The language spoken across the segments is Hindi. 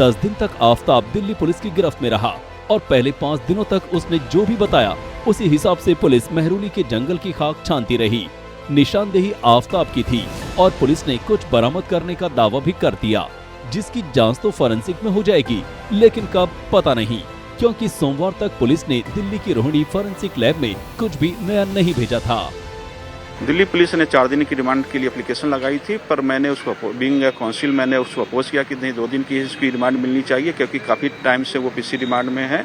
10 दिन तक आफताब दिल्ली पुलिस की गिरफ्त में रहा और पहले 5 दिनों तक उसने जो भी बताया उसी हिसाब से पुलिस मेहरौली के जंगल की खाक छानती रही। निशानदेही आफताब की थी और पुलिस ने कुछ बरामद करने का दावा भी कर दिया, जिसकी जांच तो फॉरेंसिक में हो जाएगी, लेकिन कब पता नहीं, क्योंकि सोमवार तक पुलिस ने दिल्ली की रोहिणी फॉरेंसिक लैब में कुछ भी नया नहीं भेजा था। दिल्ली पुलिस ने 4 दिन की रिमांड के लिए एप्लीकेशन लगाई थी, पर मैंने उसको बीइंग काउंसिल मैंने उसको अपोज किया कि नहीं 2 दिन की इसकी रिमांड मिलनी चाहिए, क्योंकि काफ़ी टाइम से वो पीसी रिमांड में है।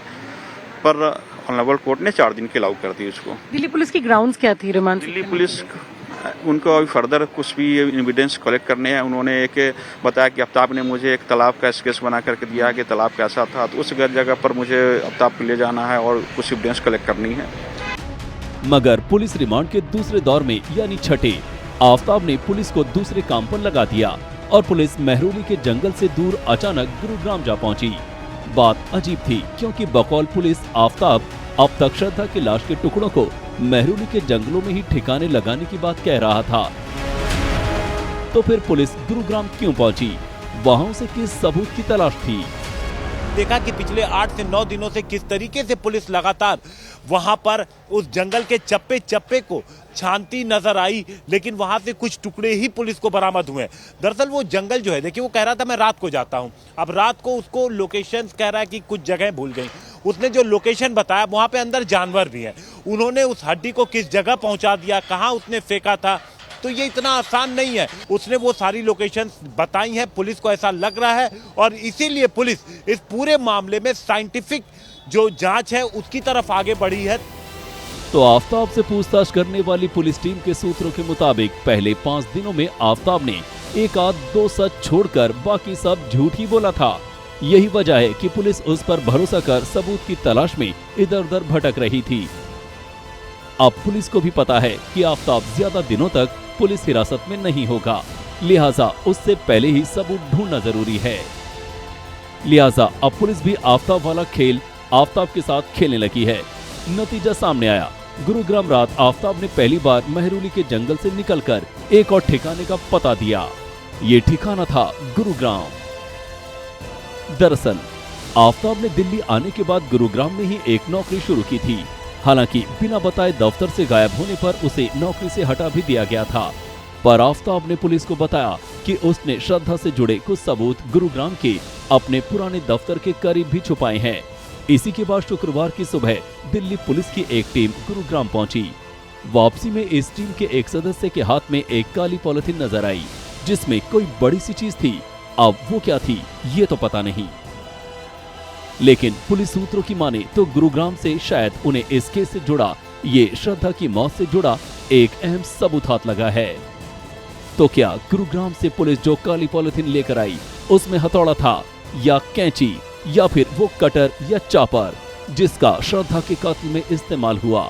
पर ऑनरेबल कोर्ट ने 4 दिन की अलाउ कर दी उसको। दिल्ली पुलिस की ग्राउंड्स क्या थी रिमांड? दिल्ली पुलिस उनको अभी फर्दर कुछ भी एविडेंस कलेक्ट करने हैं। उन्होंने एक बताया कि आफ्ताब ने मुझे एक तालाब का स्केच बना करके दिया कि तालाब कैसा था, तो उस जगह पर मुझे आफ्ताब को ले जाना है और कुछ एविडेंस कलेक्ट करनी है। मगर पुलिस रिमांड के दूसरे दौर में यानी छठे, आफताब ने पुलिस को दूसरे काम पर लगा दिया और पुलिस मेहरौली के जंगल से दूर अचानक गुरुग्राम जा पहुंची। बात अजीब थी, क्योंकि बकौल पुलिस आफताब अब तक श्रद्धा की लाश के टुकड़ों को मेहरौली के जंगलों में ही ठिकाने लगाने की बात कह रहा था। तो फिर पुलिस गुरुग्राम क्यों पहुंची? वहां उसे किस सबूत की तलाश थी? देखा कि पिछले 8 से 9 दिनों से किस तरीके से पुलिस लगातार वहां पर उस जंगल के चप्पे चप्पे को छानती नजर आई, लेकिन वहां से कुछ टुकड़े ही पुलिस को बरामद हुए। दरअसल वो जंगल जो है, देखिए वो कह रहा था मैं रात को जाता हूं, अब रात को उसको लोकेशन कह रहा है कि कुछ जगह भूल गई। उसने जो लोकेशन बताया वहां पे अंदर जानवर भी हैं। उन्होंने उस हड्डी को किस जगह पहुंचा दिया, कहां उसने फेंका था, तो ये इतना आसान नहीं है। उसने वो सारी लोकेशन बताई हैं, पुलिस को ऐसा लग रहा है, और इसीलिए पुलिस इस पूरे मामले में साइंटिफिक जो जांच है उसकी तरफ आगे बढ़ी है। तो आफताब से पूछताछ करने वाली पुलिस टीम के सूत्रों के मुताबिक पहले 5 दिनों में आफताब ने 1 आध 2 सच छोड़कर बाकी सब झूठ ही बोला था। यही वजह है कि पुलिस उस पर भरोसा कर सबूत की तलाश में इधर उधर भटक रही थी। अब पुलिस को भी पता है कि आफताब ज्यादा दिनों तक पुलिस हिरासत में नहीं होगा, लिहाजा उससे पहले ही सबूत ढूंढना जरूरी है। लिहाजा अब पुलिस भी आफताब वाला खेल आफताब के साथ खेलने लगी है। नतीजा सामने आया। गुरुग्राम रात आफताब ने पहली बार मेहरौली के जंगल से निकलकर एक और ठिकाने का पता दिया। ये ठिकाना था गुरुग्राम। दरअसल आफताब ने दिल्ली आने के बाद गुरुग्राम में ही एक नौकरी शुरू की थी। हालांकि बिना बताए दफ्तर से गायब होने पर उसे नौकरी से हटा भी दिया गया था। पर आफताब ने पुलिस को बताया कि उसने श्रद्धा से जुड़े कुछ सबूत गुरुग्राम के अपने पुराने दफ्तर के करीब भी छुपाए हैं। इसी के बाद शुक्रवार की सुबह दिल्ली पुलिस की एक टीम गुरुग्राम पहुंची। वापसी में इस टीम के एक सदस्य के हाथ में एक काली पॉलिथीन नजर आई, जिसमें कोई बड़ी सी चीज थी। अब वो क्या थी ये तो पता नहीं, लेकिन पुलिस सूत्रों की माने तो गुरुग्राम से शायद उन्हें इस केस से जुड़ा, ये श्रद्धा की मौत से जुड़ा एक अहम सबूत हाथ लगा है। तो क्या गुरुग्राम से पुलिस जो काली पॉलिथीन लेकर आई उसमें हथौड़ा था, या कैंची, या फिर वो कटर या चापर जिसका श्रद्धा के कत्ल में इस्तेमाल हुआ?